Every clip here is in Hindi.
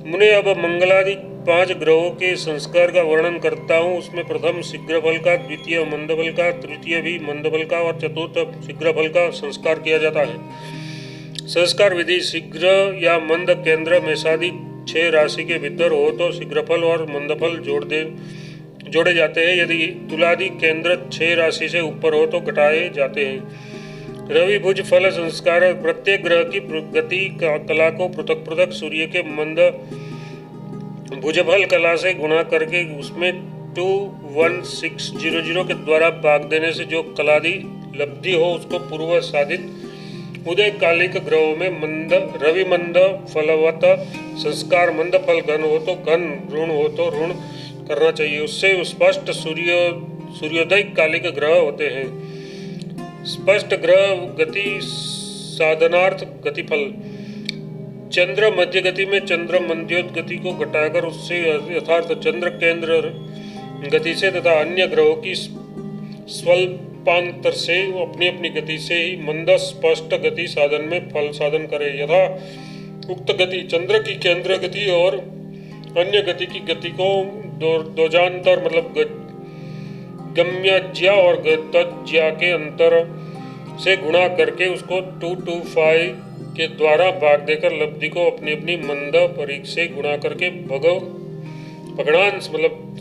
मुने अब मंगलादि 5 ग्रहों के संस्कार का वर्णन करता हूँ। उसमें प्रथम शीघ्रफल का, द्वितीय मंदबल का, तृतीय भी मंदबल का और चतुर्थ शीघ्रफल का संस्कार किया जाता है। संस्कार विधि: शीघ्र या मंद केंद्र मेषादि 6 राशि के भीतर हो तो शीघ्रफल और मंदफल जोड़े जाते हैं। यदि तुलादि केंद्र 6 राशि से ऊपर हो तो घटाए जाते हैं। रवि भुज फल संस्कार: प्रत्येक ग्रह की गति कला को पृथक पृथक सूर्य के मंद भुजफल कला से गुणा करके उसमें 21600 के द्वारा भाग देने से जो कलादि लब्धि हो उसको पूर्व साधित उदय कालिक ग्रहों में मंद रवि मंद फलवत संस्कार मंद फल घन हो तो घन, ऋण हो तो ऋण करना चाहिए। उससे स्पष्ट सूर्योदय कालिक ग्रह होते हैं। स्पष्ट ग्रह गति साधनार्थ गतिफल: चंद्र मध्य गति में चंद्र मंद्योत गति को घटाकर उससे यथार्थ चंद्र केंद्र गति से तथा अन्य ग्रहों की स्वल्पांतर से अपनी अपनी गति से ही मंद स्पष्ट गति साधन में फल साधन करे। यथा उक्त गति चंद्र की केंद्र गति और अन्य गति की गति को दोजांतर मतलब गम्यज्या और गतज्या के अंतर से गुणा करके उसको 225 के द्वारा भाग देकर लब्धि को अपनी अपनी मंद परीख से गुणा करके भगणांश मतलब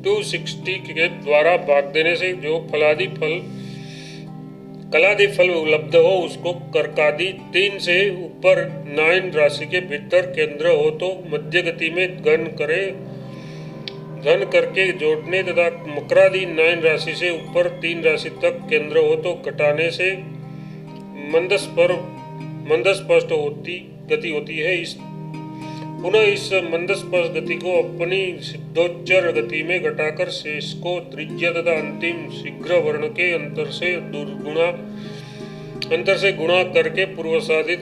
260 के द्वारा भाग देने से जो कलादि फल उपलब्ध हो उसको कर्कादि 3 से ऊपर 9 राशि के भीतर केंद्र हो तो मध्य गति में घन करके जोड़ने तथा मकरादि 9 राशि से ऊपर 3 राशि तक केंद्र हो तो घटाने से मंदस्पष्ट गति होती है। पुनः इस मंदस्पष्ट गति को अपनी सिद्धोच्चर गति में घटाकर शेष को त्रिज्या तथा अंतिम शीघ्र वर्ण के अंतर से गुणा करके पूर्वसाधित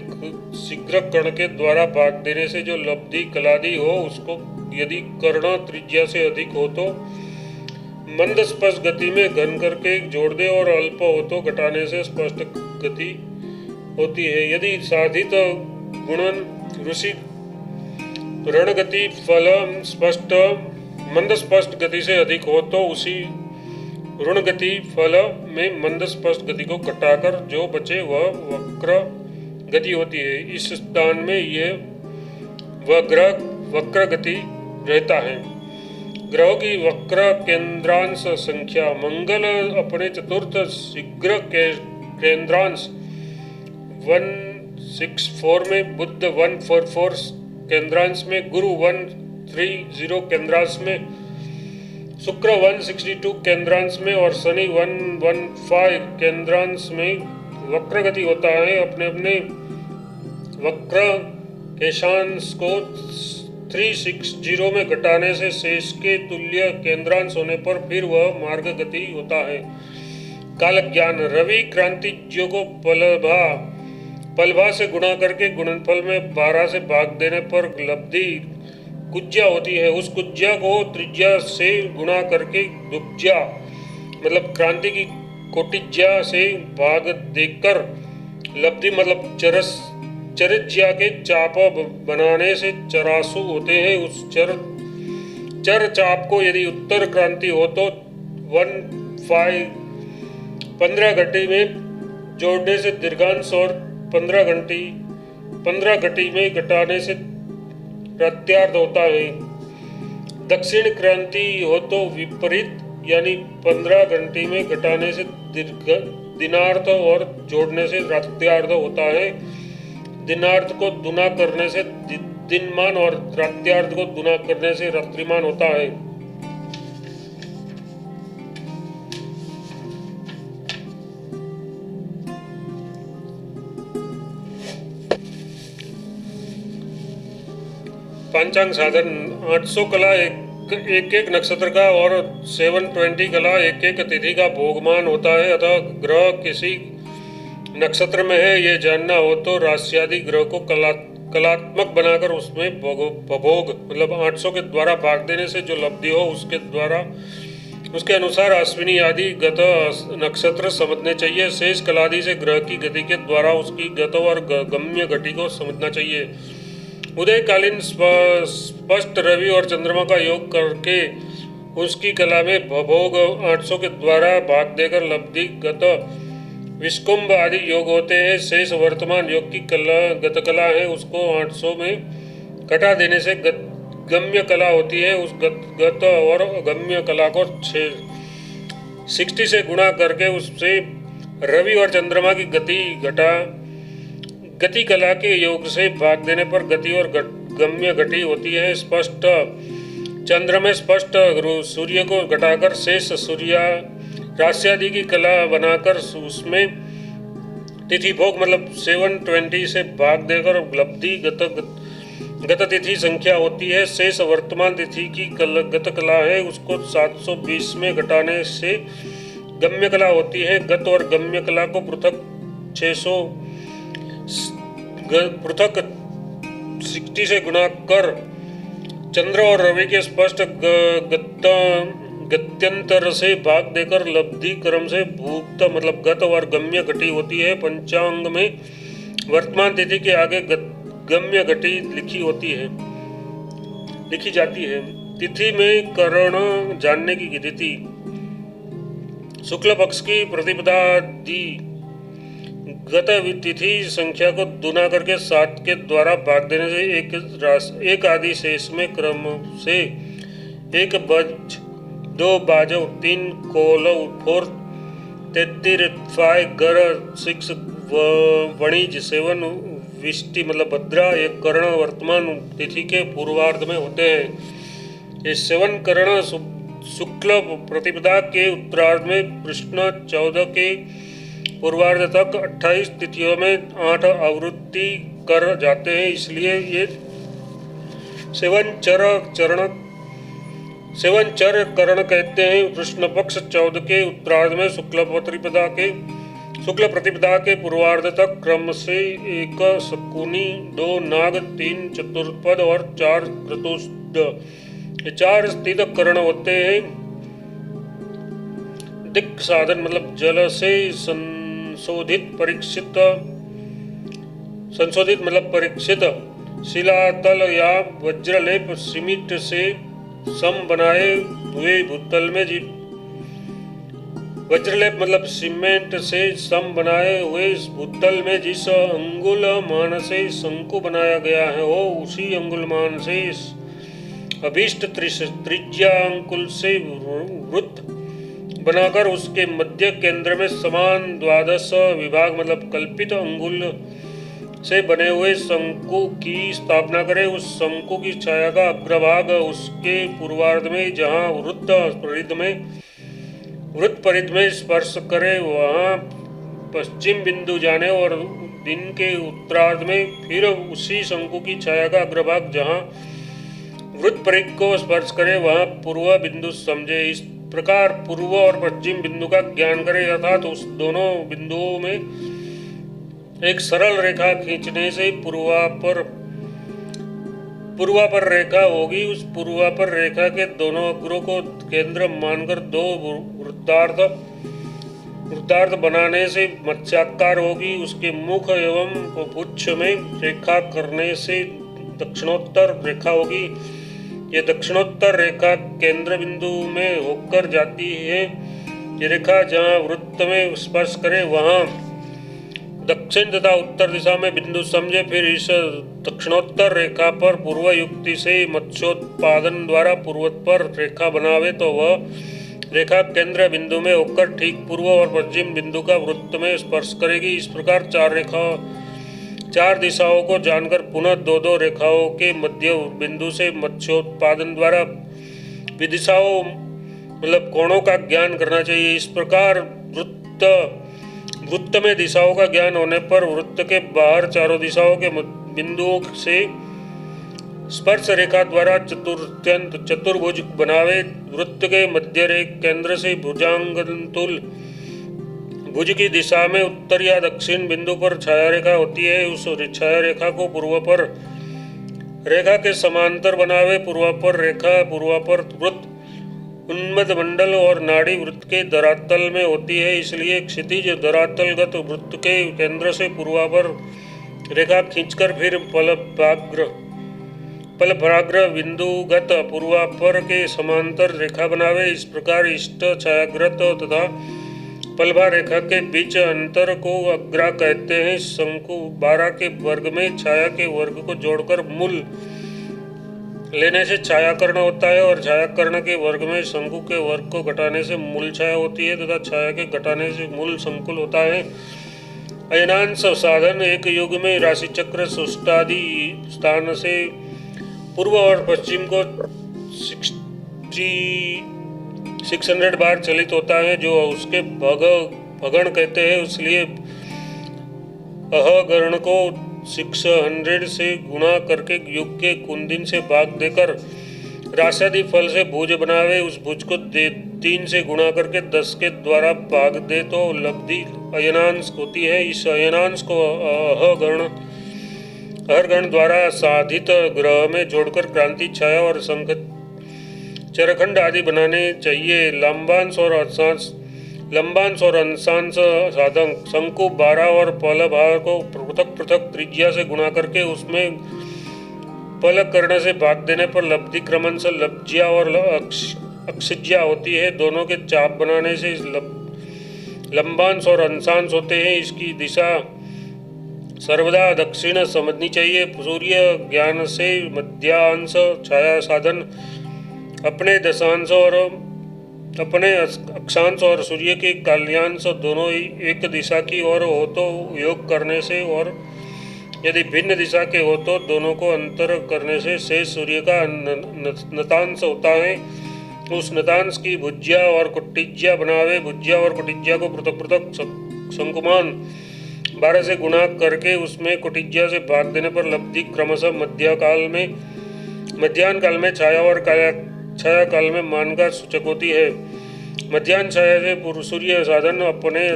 शीघ्र कर्ण के द्वारा भाग देने से जो लब्धि कलादि हो उसको यदि कर्ण त्रिज्या से अधिक हो तो मंद स्पष्ट गति में घन करके जोड़ दे और अल्प हो तो घटाने से स्पष्ट गति होती है। यदि साधित गुणन ऋषि ऋण गति फल स्पष्ट मंद स्पष्ट गति से अधिक हो तो उसी ऋण गति फल में मंद स्पष्ट गति को घटाकर जो बचे वह वक्र गति होती है। इस स्थान में यह वक्र गति रहता है। ग्रहों की वक्र केंद्रांश संख्या: मंगल अपने चतुर्थ शीघ्र केंद्रांश 164 में, बुध 144 केंद्रांश में, गुरु 130 केंद्रांश में, शुक्र 162 केंद्रांश में और शनि 115 केंद्रांश में वक्र गति होता है। अपने अपने वक्र केशांश को 360 में घटाने से शेष के तुल्य केंद्रांश होने पर फिर वह मार्ग गति होता है। काल ज्ञान: रवि क्रांतिज्यों को पलभा से गुणा करके गुणनफल में 12 से भाग देने पर लब्धि कुज्या होती है। उस कुज्या को त्रिज्या से गुणा करके दुब्ज्या मतलब क्रांति की कोटिज्या से भाग देकर लब्धि मतलब चरज्या के चाप बनाने से 84 होते हैं। उस चर चाप को यदि उत्तर क्रांति हो तो 15 घटी में जोड़ने से दीर्घांश और 15 घटी में घटाने से प्रत्यार्थ होता है। दक्षिण क्रांति हो तो विपरीत यानी 15 घंटी में घटाने से दिनार्थ और जोड़ने से रात्यार्थ होता है। दिनार्थ को दुना करने से दिनमान और रात्यार्थ को दुना करने से रात्रिमान होता है। पंचांग साधन: 800 कला एक नक्षत्र का और 720 कला एक तिथि का भोगमान होता है। अतः ग्रह किसी नक्षत्र में है ये जानना हो तो राशि ग्रह को कलात्मक बनाकर उसमें भोग मतलब 800 के द्वारा भाग देने से जो लब्धि हो उसके अनुसार अश्विनी आदि गत नक्षत्र समझने चाहिए। शेष कलादि से ग्रह की गति के द्वारा उसकी गत और गम्य घटी को समझना चाहिए। उदयकालीन स्पष्ट रवि और चंद्रमा का योग करके उसकी कला में भोग 800 के द्वारा भाग देकर लब्धि गत विष्कुंभ आदि योग होते हैं। शेष वर्तमान योग की कला गत कला है, उसको 800 में घटा देने से गम्य कला होती है। उस गत और गम्य कला को 60 से गुणा करके उससे रवि और चंद्रमा की गति कला के योग से भाग देने पर गति और गम्य घटी होती है। स्पष्ट चंद्र में स्पष्ट सूर्य को घटाकर शेष सूर्य राशि आदि की कला बनाकर उसमें तिथि भोग मतलब 720 से भाग देकर लब्धि गत तिथि संख्या होती है। शेष वर्तमान तिथि की गत कला है, उसको 720 में घटाने से गम्य कला होती है। गत और गम्य कला को पृथक 60 से गुणा कर चंद्र और रवि के स्पष्ट गत्यंतर से भाग देकर लब्धि क्रम से भूक्त मतलब गत और गम्य घटी होती है। पंचांग में वर्तमान तिथि के आगे गम्य घटी लिखी जाती है। तिथि में करण जानने की तिथि शुक्ल पक्ष की प्रतिपदादि गत तिथि संख्या को दुना करके 7 के द्वारा भाग देने से एक आदि शेष में क्रम से 1 बज 2 बाजव 3 कोलव 4 33 5 गर 6 वणिज 7 विष्टि मतलब भद्रा एक कर्ण वर्तमान तिथि के पूर्वार्ध में होते हैं। ये 7 कर्ण शुक्ल प्रतिपदा के उत्तरार्ध में कृष्ण 14 के पूर्वार्ध तक 28 तिथियों में 8 आवृत्ति कर जाते हैं, इसलिए ये 7 चर करण कहते हैं। कृष्ण पक्ष 14 के उत्तरार्ध में शुक्ल प्रतिपदा के पूर्वार्ध तक क्रम से 1 शकुनी 2 नाग 3 चतुर्पद और 4 क्रतुष्ट 4 स्थित करण होते हैं। दिक् साधन मतलब जल से संशोधित मतलब परीक्षित शिलातल या वज्रलेप सीमित से सम बनाए हुए भूतल में वज्रलेप मतलब सीमेंट से सम बनाए हुए इस भूतल में जिस अंगुल मान से शंकु बनाया गया है वो उसी अंगुल मान से अभीष्ट त्रिज्या अंकुल से वृत्त बनाकर उसके मध्य केंद्र में समान 12 विभाग मतलब कल्पित अंगुल से बने हुए शंकु की स्थापना करें। उस शंकु की छाया का अग्रभाग उसके पूर्वार्ध में जहाँ वृत्त परिध में स्पर्श करे वहाँ पश्चिम बिंदु जाने और दिन के उत्तरार्ध में फिर उसी शंकु की छाया का अग्रभाग जहाँ वृत्त परिध को स्पर्श करे वहाँ पूर्व बिंदु समझे। इस प्रकार पूर्व और पश्चिम बिंदु का ज्ञान करे अर्थात उस दोनों बिंदुओं में एक सरल रेखा खींचने से पूर्वापर रेखा होगी। उस पूर्वापर रेखा के दोनों अग्रों को केंद्र मानकर 2 वृत्तार्थ बनाने से मत्स्याकार होगी। उसके मुख एवं पुच्छ में रेखा करने से दक्षिणोत्तर रेखा होगी। ये दक्षिणोत्तर रेखा केंद्र बिंदु में होकर जाती है। ये रेखा जहाँ वृत्त में स्पर्श करे वहाँ दक्षिण तथा उत्तर दिशा में बिंदु समझे। फिर इस दक्षिणोत्तर रेखा पर पूर्व युक्ति से मत्स्योत्पादन द्वारा पूर्वोत्तर रेखा बनावे तो वह रेखा केंद्र बिंदु में होकर ठीक पूर्व और पश्चिम बिंदु का वृत्त में स्पर्श करेगी। इस प्रकार 4 दिशाओं को जानकर पुनः 2 रेखाओं के मध्य बिंदु से मत्स्योत्पादन द्वारा विदिशाओं मतलब कोणों का ज्ञान करना चाहिए। इस प्रकार वृत्त में दिशाओं का ज्ञान होने पर वृत्त के बाहर 4 दिशाओं के बिंदुओं से स्पर्श रेखा द्वारा चतुर्भुज बनावे। वृत्त के मध्य केंद्र से भुजांगतुल भुज की दिशा में उत्तर या दक्षिण बिंदु पर छाया रेखा होती है। उस छाया रेखा को पूर्वापर रेखा के समांतर बनावे। पूर्वापर वृत्त उन्मद मंडल और नाड़ी वृत्त के धरातल में होती है, इसलिए क्षितिज धरातलगत वृत्त के केंद्र से पूर्वापर रेखा खींचकर फिर पलभ्राग्र बिंदुगत पूर्वापर के समांतर रेखा बनावे। इस प्रकार इष्ट छायाग्रत तथा पलभा रेखा के बीच अंतर को अग्रा कहते हैं। शंकु 12 के वर्ग में छाया के वर्ग को जोड़कर मूल लेने से छायाकर्ण होता है और छायाकर्ण के वर्ग में शंकु के वर्ग को घटाने से मूल छाया होती है तथा छाया के घटाने से मूल संकुल होता है। अयनांश साधन एक युग में राशि चक्र सुष्टादि स्थान से पूर्व और पश्चिम को 600 बार चलित होता है, जो उसके भगण कहते हैं। इसलिए अहगण को 600 से गुणा करके युग के कुंदिन से भाग देकर राशादि फल से भुज बनावे। उस भुज को 3 से गुणा करके 10 के द्वारा भाग दे तो लब्धि अयनांश होती है। इस अयनांश को अहरगण द्वारा साधित ग्रह में जोड़कर क्रांति छाया और संख चरखंड आदि बनाने चाहिए। लंबांश और अंशांश साधन शंकु 12 और पलभार को पृथक पृथक त्रिज्या से गुणा करके उसमें पलक करने से भाग देने पर लब्धि क्रमश लब्ज्या और अक्षज्या होती है। दोनों के चाप बनाने से लंबांश और अंशांश होते हैं। इसकी दिशा सर्वदा दक्षिण समझनी चाहिए। सूर्य ज्ञान से मध्यांश छाया साधन अपने दशांश और अपने अक्षांश और सूर्य के काल्यांश दोनों ही एक दिशा की ओर हो तो योग करने से, और यदि भिन्न दिशा के हो तो दोनों को अंतर करने से शेष सूर्य का नतांश होता है। उस नतांश की भुज्या और कुटिज्या बनावे। भुज्या और कुटिज्या को पृथक पृथक शंकुमान 12 से गुणा करके उसमें कुटिज्या से भाग देने पर लब्धि क्रमशः मध्याह्न काल में छाया काल में मान का सूचक होती है। मध्याह्न छाया से सूर्य साधन अपने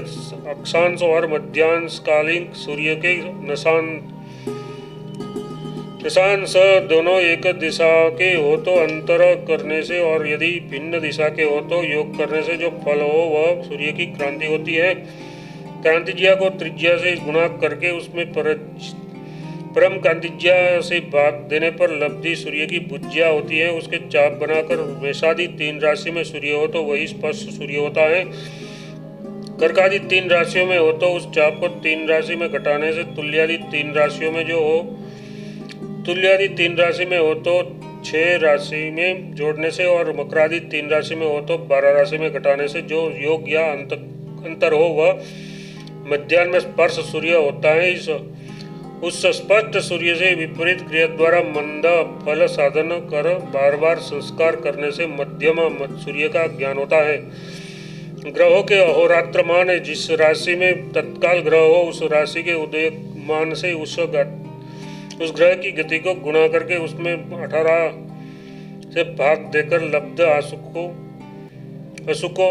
अक्षांश और मध्यांश कालीन सूर्य के नशांश दोनों एक दिशा के हो तो अंतर करने से, और यदि भिन्न दिशा के हो तो योग करने से जो फल हो वह सूर्य की क्रांति होती है। क्रांतिज्या को त्रिज्या से गुणा करके उसमें परम क्रांतिज्या से भाग देने पर लब्धि सूर्य की भुज्या होती है। उसके चाप बनाकर मेषादि 3 राशि में सूर्य हो तो वही स्पष्ट सूर्य होता है। कर्कादि 3 राशियों में हो तो उस चाप को 3 राशि में घटाने से तुल्यादि 3 राशियों में जो हो, तुल्यादि 3 राशि में हो तो 6 राशि में जोड़ने से, और मकरादि 3 राशि में हो तो 12 राशि में घटाने से जो योग या अंतर हो वह मध्याह्न में स्पर्श सूर्य होता है। उस स्पष्ट सूर्य से विपरीत क्रिया द्वारा मंद फल साधन कर बार बार संस्कार करने से मध्यम सूर्य का ज्ञान होता है। ग्रहों के अहोरात्रमान है। जिस राशि में तत्काल ग्रह हो उस राशि के उदयमान से उस ग्रह की गति को गुणा करके उसमें 18 से भाग देकर लब्ध असुको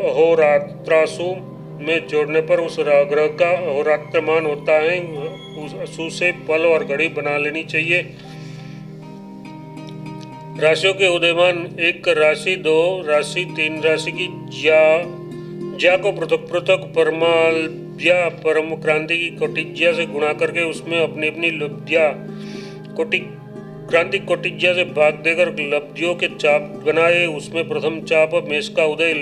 अहोरात्रासु में जोड़ने पर उस ग्रह का अहोरात्रमान होता है। उस असु से पल और घड़ी बना लेनी चाहिए। राशियों के उदयमान 1 राशि 2 राशि 3 राशि की ज्या को पृथक पृथक परमाल्ब्या परम क्रांति की कोटिज्या से गुणा करके उसमें अपनी अपनी लब्ध्या क्रांति कोटिज्या से भाग देकर लब्धियों के चाप बनाए। उसमें प्रथम चाप मेष का उदय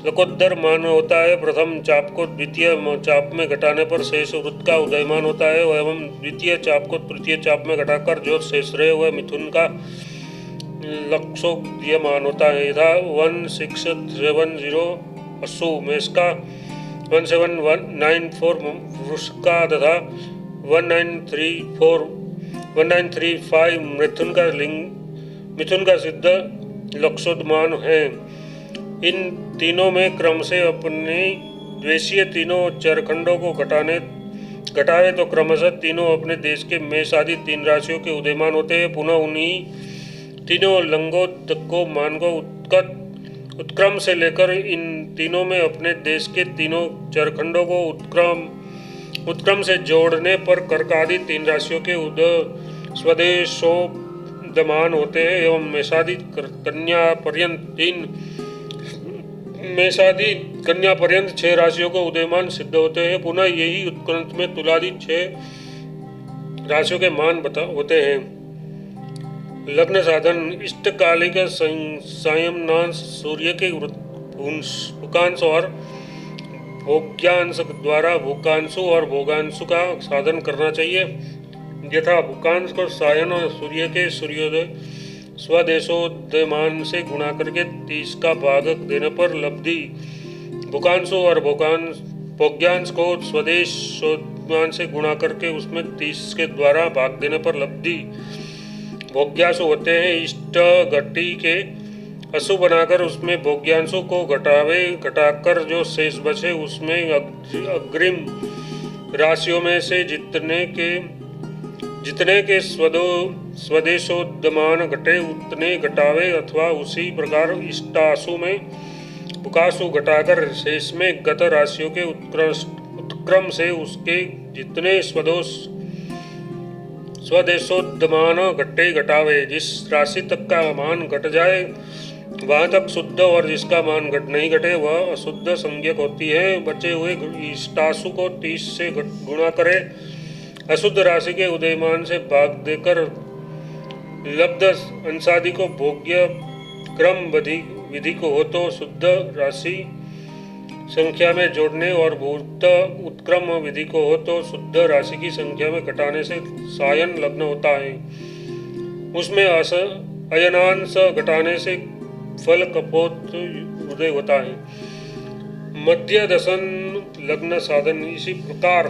लकोत्तर मान होता है। प्रथम चाप को द्वितीय चाप में घटाने पर शेष वृत्त का उदयमान होता है, एवं द्वितीय चाप को तृतीय चाप में घटाकर जो शेष रहे वह मिथुन का लक्षोदयमान होता है। यथा 1670 असु मेष का, 17194 वृष का तथा 1935 मिथुन का सिद्ध लक्षोदमान है। इन तीनों में क्रम से अपने द्वेषीय तीनों चरखंडों को घटावे तो क्रमशः तीनों अपने देश के मेष आदि 3 राशियों के उदयमान होते हैं। पुनः उन्हीं तीनों लंगों को मान को उत्क्रम से लेकर इन तीनों में अपने देश के तीनों चरखंडों को उत्क्रम से जोड़ने पर कर्क आदि 3 राशियों के स्वदेशोदमान होते हैं। एवं मेषादि कन्या पर्यंत 6 राशियों को उदयमान सिद्ध होते हैं। पुनः यही उत्क्रंत में तुलादि 6 राशियों के मान होते हैं। लग्न साधन इष्टकालिक संयमनांश सूर्य के भूकांश और भोग्यांश द्वारा भूकांशु और भोगांशु का साधन करना चाहिए। यथा भूकांश को सायन और सूर्य के सूर्योदय स्वदेशोदयमान से गुणा करके 30 का भागक देने पर लब्धि, भूकांशु और भोग्यांश को स्वदेशोदयमान से गुणा करके उसमें 30 के द्वारा भाग देने पर लब्धि भोग्यांशु होते हैं। इष्ट घटी के अशुभ बनाकर उसमें भोग्यांशु को घटाकर जो शेष बचे उसमें अग्रिम राशियों में से जितने के स्वदेशोद्यमान घटे उतने घटावे, अथवा उसी प्रकार इष्टाशु में भुकाशु घटाकर शेष में गत राशियों के उत्क्रम से उसके जितने स्वदेशोद्यमान घटे घटावे। जिस राशि तक का मान घट जाए वहाँ तक शुद्ध, और जिसका मान नहीं घटे वह अशुद्ध संज्ञक होती है। बचे हुए इष्टाशु को 30 से गुणा करे, अशुद्ध राशि के उदयमान से भाग देकर लब्ध अंशादि को भोग्य क्रम विधि को हो तो शुद्ध राशि संख्या में जोड़ने, और भूत उत्क्रम विधि को हो तो शुद्ध राशि की संख्या में घटाने से सायन लग्न होता है। उसमें अयनांश घटाने से फल कपोत उदय होता है। मध्य दशन लग्न साधन इसी प्रकार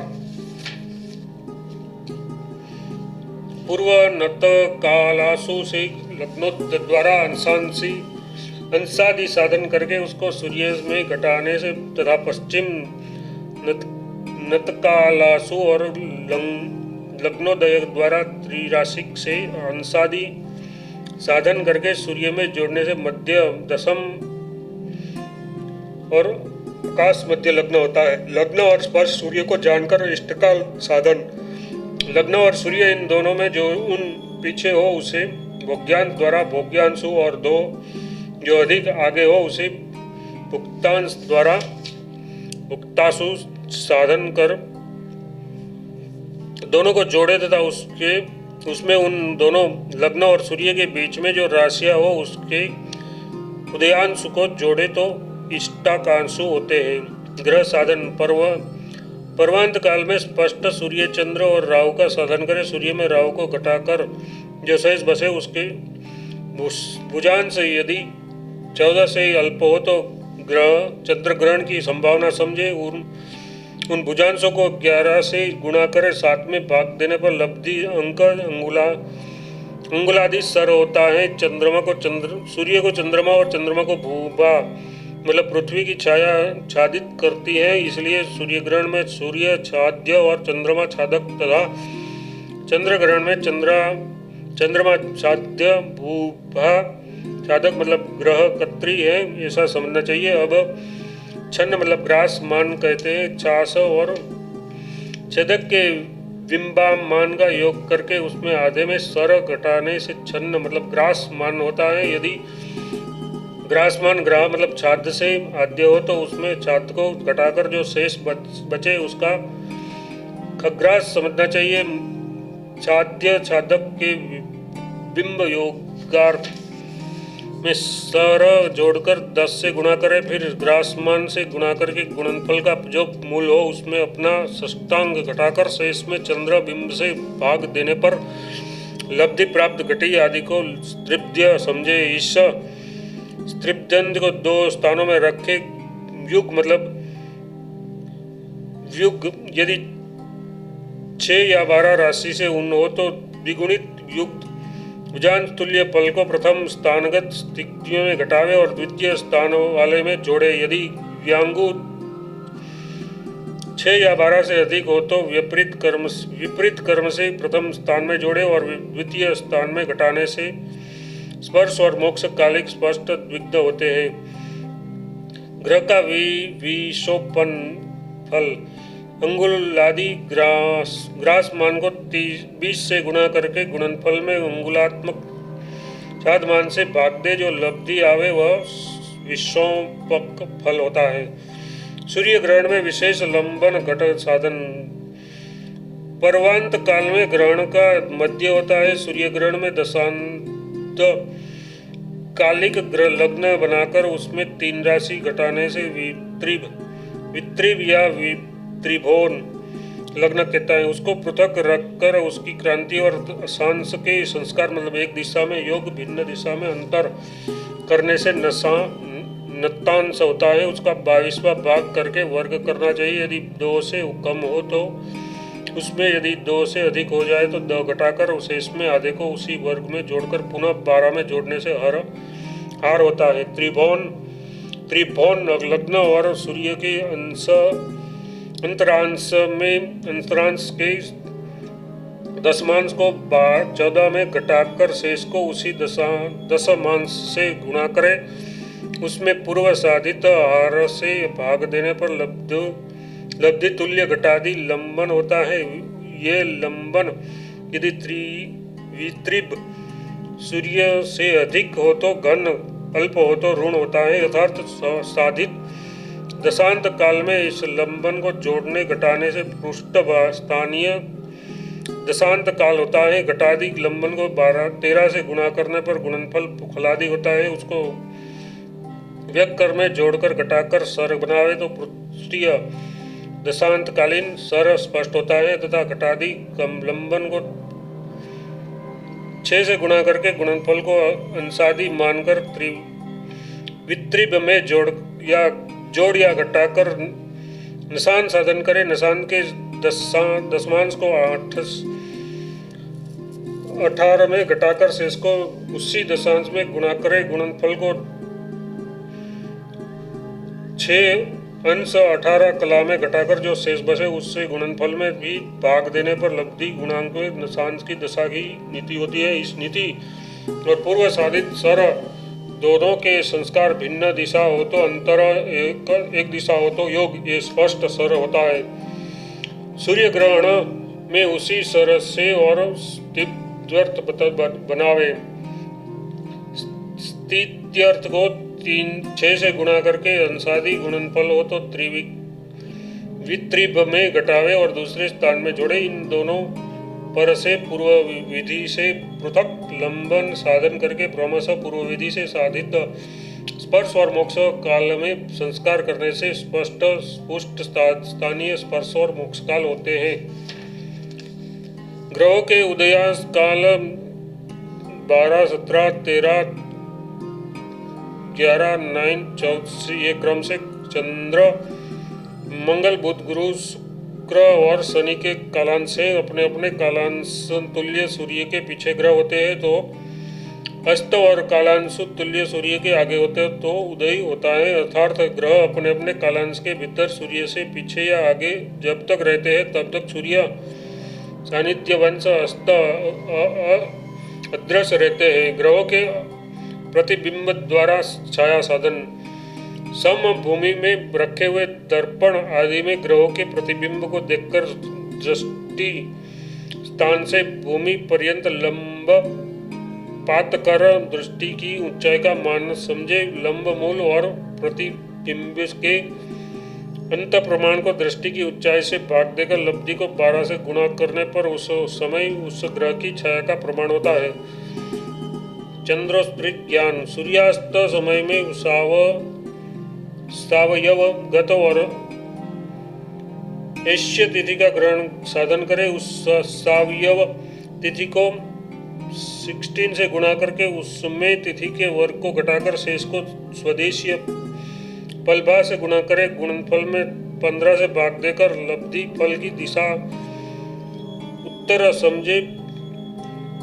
पूर्व नत कालासु से लग्नोत्तर द्वारा अंशादि साधन करके उसको सूर्य में घटाने से तथा पश्चिम नतकालासु और लग्नोदय द्वारा त्रिराशिक से अंशादि साधन करके सूर्य में जोड़ने से मध्य दशम और आकाश मध्य लग्न होता है। लग्न और स्पर्श सूर्य को जानकर इष्टकाल साधन, लग्न और सूर्य इन दोनों में जो उन पीछे हो उसे भोग्यांश द्वारा भोग्यांशु, और दो जो अधिक आगे हो उसे भुक्तांश द्वारा भुक्ताशु साधन कर दोनों को जोड़े तथा उसमें उन दोनों लग्न और सूर्य के बीच में जो राशियां हो उसके उदयांशु को जोड़े तो इष्टाकांशु होते हैं। ग्रह साधन पर्वांत काल में स्पष्ट सूर्य चंद्र और राहु का साधन करे। सूर्य में राहु को घटाकर जो शेष बसे उसके भुजांश यदि 14 से अल्प हो तो चंद्र ग्रहण की संभावना समझे। उन भुजांशों को 11 से गुणा करे, 7 में भाग देने पर लब्धि अंक अंगुलादि सर होता है। सूर्य को चंद्रमा और चंद्रमा को भूभा मतलब पृथ्वी की छाया छादित करती है। इसलिए सूर्य ग्रहण में सूर्य छाद्य और चंद्रमा छादक तथा चंद्र ग्रहण में चंद्रमा छाद्य भूभा छादक मतलब ग्रह कत्री है, ऐसा समझना चाहिए। अब छन्न मतलब ग्रास मान कहते हैं। छास और छेदक के बिंबाम मान का योग करके उसमें आधे में सर घटाने से छन्न मतलब ग्रास मान होता है। यदि ग्रासमान ग्रह मतलब छाद से आद्य हो तो उसमें छाद को घटाकर जो शेष बचे उसका खग्रास समझना चाहिए। छाद्य छादक के बिंब योगार्थ में सर जोड़कर 10 से गुणा करें, फिर ग्रासमान से गुणा करके गुणनफल का जो मूल हो उसमें अपना षष्टांग घटाकर शेष में चंद्र बिंब से भाग देने पर लब्धि प्राप्त घटी आदि को स्त्रिप्य समझे। इस स्त्रिप्यंत को 2 स्थानों में रखे। युग मतलब युग यदि 6 या 12 राशि से उन हो तो द्विगुणित युक्त भुजांश तुल्य फल को प्रथम स्थानगत स्थितियों में घटावे और द्वितीय स्थान वाले में जोड़े। यदि व्यांगु 6 या 12 से अधिक हो तो विपरीत कर्म से प्रथम स्थान में जोड़े और द्वितीय स्थान में घटाने से स्पर्श और मोक्ष कालिक स्पष्ट द्विग्ध होते हैं। ग्रह का विशोपन फल अंगुलादि ग्रास मान को 20 से गुणा करके गुणनफल में अंगुलात्मक छाद मान से भाग दे, जो लब्धि आवे वह विशोपक फल होता है। सूर्य ग्रहण में विशेष लंबन घट साधन पर्वांत काल में ग्रहण का मध्य होता है। सूर्य ग्रहण में बुध कालिक ग्रह लग्न बनाकर उसमें 3 राशि घटाने से वित्रिव या त्रिभुवन लग्न कहता है। उसको पृथक रखकर उसकी क्रांति और अशांश के संस्कार मतलब एक दिशा में योग भिन्न दिशा में अंतर करने से नतांश होता है। उसका 22वां भाग करके वर्ग करना चाहिए। यदि 2 से कम हो तो उसमें, यदि 2 से अधिक हो जाए तो 2 घटाकर शेष में आधे को उसी वर्ग में जोड़कर पुनः 12 में जोड़ने से हार होता है। त्रिभुवन लग्न और सूर्य के अंतरांश के दशमांश को 14 में घटाकर शेष को उसी दशमांश से गुणा करें। उसमें पूर्व साधित हार से भाग देने पर लब्धि तुल्य घटादि लंबन होता है। ये लंबन यदि वित्रिव सूर्य से अधिक हो तो घन, अल्प हो तो ऋण होता है। यथार्थ साधित दशांत काल में इस लंबन को जोड़ने घटाने से पृष्ठ स्थानीय दशांत काल होता है। घटादि लंबन को 13 से गुणा करने पर गुणनफल फलादि होता है। उसको व्यक्कर में जोड़कर घटाकर सर बनावे तो पृष्ठीय दशांतकालीन सर स्पष्ट होता है तथा घटादि लंबन को 6 से गुणा करके गुणनफल को अंशादि मानकर वित्रिव में जोड़ या घटाकर निशान साधन करें। निशान के दशमांश को 18 में घटाकर शेष को उसी दशांश में गुणा करें। गुणनफल को 6 अंश 18 कला में घटाकर जो शेष बचे उससे गुणनफल में भी भाग देने पर लब्धि गुणांक में निशांश की दशा की नीति होती है। इस नीति और पूर्व साधित सर दोनों के संस्कार भिन्न दिशा हो तो अंतर एक दिशा हो तो योग ये स्पष्ट सर होता है। सूर्य ग्रहण में उसी सर से और स्थित्यर्थ बनावे। स्थित्यर्थ को 6 से गुणा करके अंशादि गुणनफल हो तो वित्रिव में घटावे और दूसरे स्थान में जोड़े। इन दोनों पर से पूर्व विधि से पृथक लंबन साधन करके क्रमशः पूर्व विधि से साधित स्पर्श और मोक्ष काल में संस्कार करने से स्पष्ट पुष्ट स्थानीय स्पर्श और मोक्ष काल होते हैं। ग्रहों के उदयास्त काल 12, 17, 13, 11, 9, 14 ये क्रम से चंद्र, मंगल, बुध, गुरु, शुक्र और शनि के कालांश से अपने अपने कालांश तुल्य सूर्य के पीछे ग्रह होते हैं तो अस्त और कालांश तुल्य सूर्य के आगे होते हैं तो उदय होता है। अर्थात ग्रह अपने अपने कालांश के भीतर सूर्य से पीछे या आगे जब तक रहते हैं तब तक सूर्य सानिध्य वंश अस्त अदृश्य रहते हैं। ग्रहों के प्रतिबिंब द्वारा छाया साधन सम भूमि में रखे हुए दर्पण आदि में ग्रहों के प्रतिबिंब को देखकर दृष्टि स्थान से भूमि पर्यंत लंब पात कर दृष्टि की ऊंचाई का मान समझे। लंब मूल और प्रतिबिंब के अंत प्रमाण को दृष्टि की ऊंचाई से भाग देकर लब्धि को 12 से गुणा करने पर उस समय उस ग्रह की छाया का प्रमाण होता है। चंद्रोस्त्रिक ज्ञान सूर्यास्त समय में सावयव गत और ऐश्य तिथि का ग्रहण साधन करे। उस सावयव तिथि को 16 से गुणा करके उसमें तिथि के वर्ग को घटाकर शेष को स्वदेशीय फलभा से गुणा करे। गुणनफल में 15 से भाग देकर लब्धि फल की दिशा उत्तर समझे।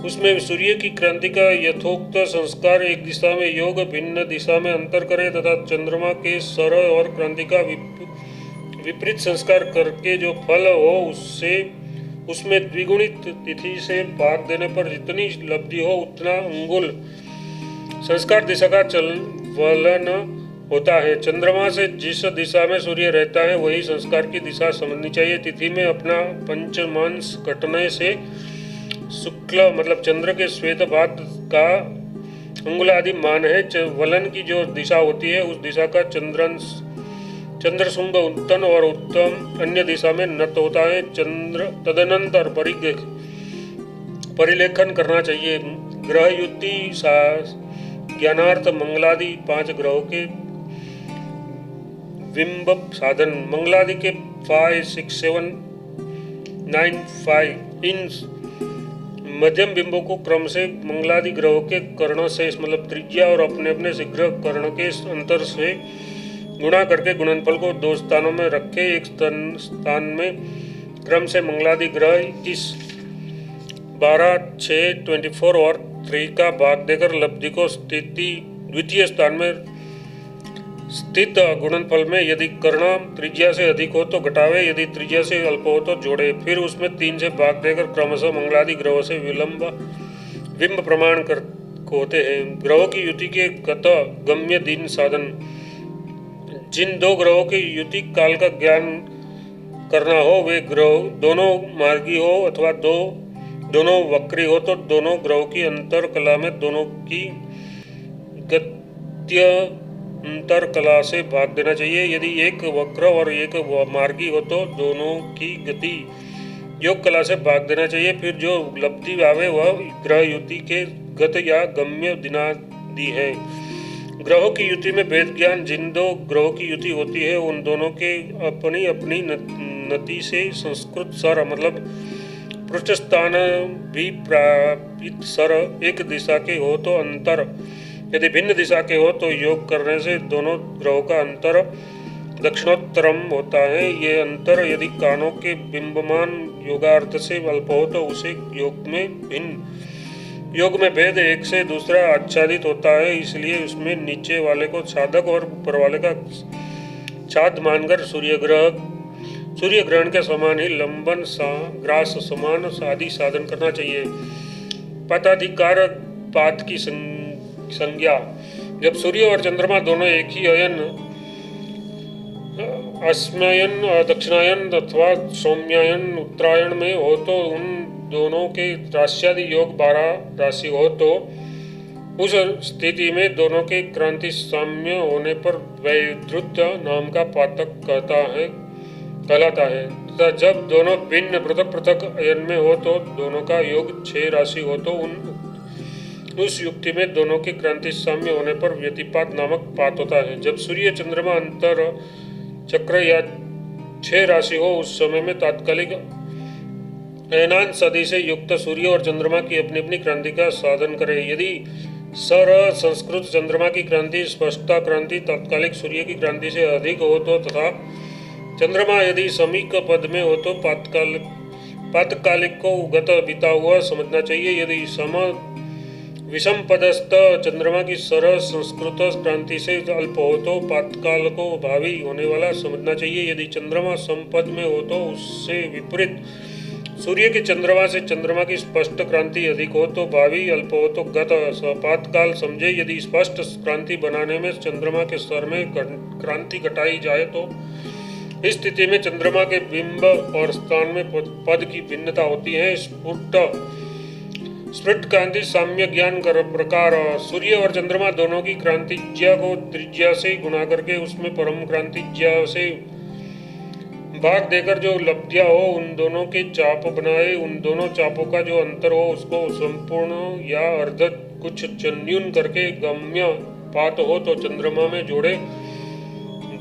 उसमें सूर्य की क्रांति का यथोक्त संस्कार एक दिशा में योग भिन्न दिशा में अंतर करे तथा चंद्रमा के सर और क्रांति का विपरीत संस्कार करके जो फल हो उसमें द्विगुणित तिथि से भाग देने पर जितनी लब्धि हो उतना अंगुल संस्कार दिशा का चलन होता है। चंद्रमा से जिस दिशा में सूर्य रहता है वही संस्कार की दिशा समझनी चाहिए। तिथि में अपना पंचमांश घटने से शुक्ल मतलब चंद्र के श्वेत भाग का अंगुलादि मान है। वलन की जो दिशा होती है उस दिशा का चंद्रशुंभ उत्तन और उत्तम अन्य दिशा में नत होता है। चंद्र तदनंतर परिलेखन करना चाहिए। ग्रह युति ज्ञानार्थ मंगलादि 5 ग्रहों के बिंब साधन। मंगलादि के 5, 6, 7, 9, 5 इन मध्यम बिंबों को क्रम से मंगलादि ग्रहों के कर्ण से मतलब त्रिज्या और अपने अपने शीघ्र कर्ण के अंतर से गुणा करके गुणनफल को 2 स्थानों में रखे। एक स्थान में क्रम से मंगलादि ग्रह 21, 12, 6, 24 और 3 का भाग देकर लब्धि को स्थिति द्वितीय स्थान में स्थित गुणनफल में यदि कर्ण त्रिज्या से अधिक हो तो घटावे, यदि त्रिज्या से अल्प हो तो जोड़े। फिर उसमें 3 से भाग देकर क्रमशः मंगलादि ग्रहों से बिंब प्रमाण होते हैं। ग्रहों की युति के गत गम्य दिन साधन। जिन 2 ग्रहों की युति काल का ज्ञान करना हो वे ग्रह दोनों मार्गी हो अथवा दोनों वक्री हो तो दोनों ग्रहों की अंतर कला में दोनों की गत्य अंतर कला से भाग देना चाहिए। यदि एक वक्र और एक मार्गी हो तो दोनों की गति योग कला से भाग देना चाहिए। फिर जो लब्धि आवे वह ग्रह युति के गत या गम्य दिनादि है। ग्रहों की युति में भेद ज्ञान। जिन 2 ग्रहों की युति होती है उन दोनों के अपनी अपनी नति से संस्कृत सर मतलब पृष्ठ स्थान भी प्रापित सर एक दिशा के हो तो अंतर, यदि भिन्न दिशा के हो तो योग करने से दोनों ग्रहों का अंतर दक्षिणोत्तरम होता है। ये अंतर यदि कानों के बिंबमान योगार्थ से अल्प हो तो उसे योग में भेद एक से दूसरा आच्छादित होता है, इसलिए उसमें नीचे वाले को छादक और ऊपर वाले का छाद मानकर सूर्य ग्रहण के समान ही लंबन ग्रास समान आदि साधन करना चाहिए। पदाधिकार पात की संज्ञा। जब सूर्य और चंद्रमा दोनों एक ही अयन अस्मयन दक्षिणायन अथवा सौम्यायन उत्तरायण में हो तो उन दोनों के राश्यादि योग 12 राशि हो तो उस स्थिति में दोनों के क्रांति साम्य होने पर वैद्युत नाम का पातक कहलाता है तथा जब दोनों भिन्न पृथक पृथक अयन में हो तो दोनों का योग 6 राशि हो तो उस युक्ति में दोनों के क्रांति साम्य होने पर व्यतिपात नामक पात होता है। जब सूर्य चंद्रमा अंतर चक्र या 6 राशि हो उस समय में तात्कालिक अयनान सदी से युक्त सूर्य और चंद्रमा की अपनी अपनी क्रांति का साधन करे। यदि संस्कृत चंद्रमा की क्रांति स्पष्टता क्रांति तात्कालिक सूर्य की क्रांति से अधिक हो तो तथा चंद्रमा यदि समीक पद में हो तो पातकालिक को गत बीता हुआ समझना चाहिए। यदि विषम पदस्थ चंद्रमा की संस्कृत क्रांति से अल्प हो तो पातकाल को भावी होने वाला समझना चाहिए। यदि चंद्रमा समपद में हो तो उससे विपरीत सूर्य के चंद्रमा से चंद्रमा की स्पष्ट क्रांति अधिक हो तो भावी अल्प हो तो गत पातकाल समझे। यदि स्पष्ट क्रांति बनाने में चंद्रमा के स्तर में क्रांति घटाई जाए तो इस स्थिति में चंद्रमा के बिंब और स्थान में पद की भिन्नता होती है। स्फुट क्रांति साम्य ज्ञान कर प्रकार। सूर्य और चंद्रमा दोनों की क्रांतिज्या को त्रिज्या से गुणा करके उसमें परम क्रांतिज्या से भाग देकर जो लब्धियां हो उन दोनों के चाप बनाए। उन दोनों चापों का जो अंतर हो उसको संपूर्ण या अर्ध कुछ न्यून करके गम्य पात हो तो चंद्रमा में जोड़े,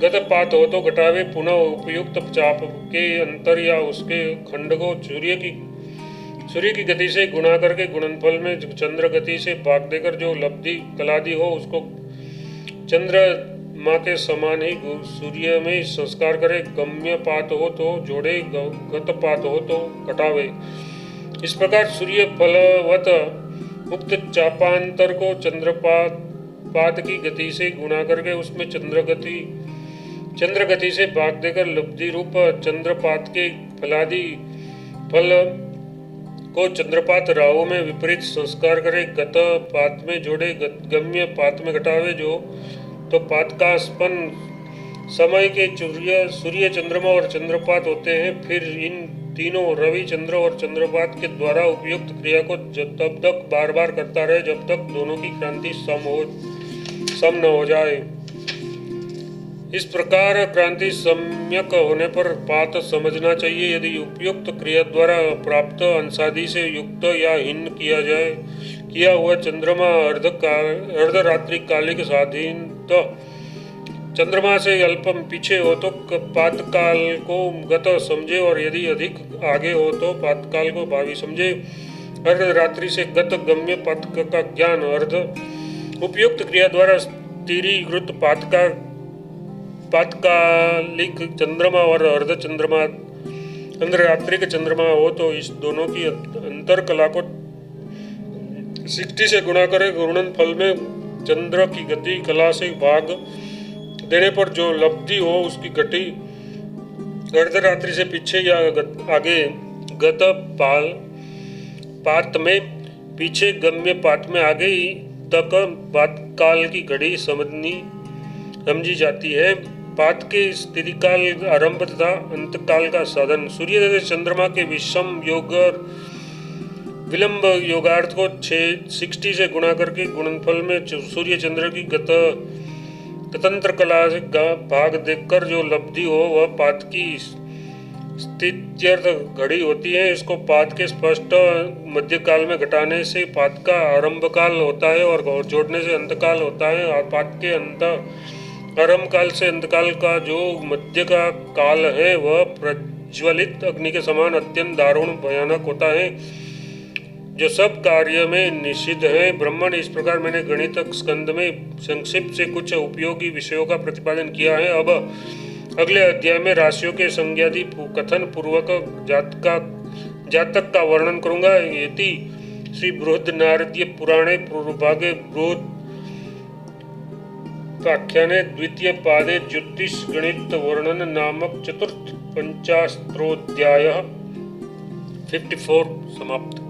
गत पात हो तो घटावे। पुनः उपयुक्त चाप के अंतर या उसके खंड को सूर्य की गति से गुणा करके गुणनफल में चंद्र गति से भाग देकर जो लब्धि कलादि हो उसको चंद्रमा के समान ही सूर्य में संस्कार करे। गम्य पात हो तो जोड़े, गत पात हो तो घटावे। इस प्रकार सूर्य फलवत उक्त चापांतर को चंद्रपात की गति से गुणा करके उसमें चंद्र गति से भाग देकर लब्धि रूप चंद्रपात के फलादि फल को चंद्रपात राहु में विपरीत संस्कार करे। गत पात में जोड़े, गम्य पात में घटावे। जो तो पात का स्पन्न समय के सूर्य चंद्रमा और चंद्रपात होते हैं। फिर इन तीनों रवि चंद्र और चंद्रपात के द्वारा उपयुक्त क्रिया को तब तक बार बार करता रहे जब तक दोनों की क्रांति सम न हो जाए। इस प्रकार क्रांति सम्यक होने पर पात समझना चाहिए। यदि उपयुक्त क्रिया द्वारा प्राप्त अंशादि से युक्त या हीन किया हुआ चंद्रमा अर्धरात्रि कालिक स्वाधीन चंद्रमा से अल्पम पीछे हो तो पातकाल को गत समझे, और यदि अधिक आगे हो तो पातकाल को भावी समझे। अर्धरात्रि से गत गम्य पातक का ज्ञान अर्ध उपयुक्त क्रिया द्वारा स्थिरीकृत पातकालिक चंद्रमा और अर्ध चंद्रमा अर्धरात्रि के चंद्रमा हो तो इस दोनों की अंतर कला को 60 से गुणा करे। गुणन फल में चंद्र की गति कला से भाग देने पर जो लब्धि हो उसकी गति अर्धरात्रि से पीछे या आगे गत पात में पीछे गम्य पात में आगे तक पातकाल की घड़ी समझी जाती है। पात के स्थिति काल आरंभ तथा अंतकाल का साधन। सूर्य तथा चंद्रमा के विषम योग विलंब योगार्थ को 60 से गुणा करके गुणनफल में सूर्य चंद्र की गतंत्र कला से भाग देखकर जो लब्धि हो वह पात की स्थित्यर्थ घड़ी होती है। इसको पात के स्पष्ट मध्यकाल में घटाने से पात का आरंभ काल होता है और जोड़ने से अंतकाल होता है। और पात के आरंभ काल से अंतकाल का जो मध्य का काल है वह प्रज्वलित अग्नि के समान अत्यंत दारुण भयानक होता है, जो सब कार्य में निषिद्ध है। ब्राह्मण, इस प्रकार मैंने गणित स्कंद में संक्षिप्त से कुछ उपयोगी विषयों का प्रतिपादन किया है। अब अगले अध्याय में राशियों के संज्ञादि कथन पूर्वक जातक का वर्णन करूंगा। यति श्री बृहन्नारदीय पुराणे पूर्वभागे बृहद व्याख्याने द्वितीय पादे ज्योतिष गणित वर्णन नामक चतुर्थ पंचास्त्रोध्याय 54 समाप्त।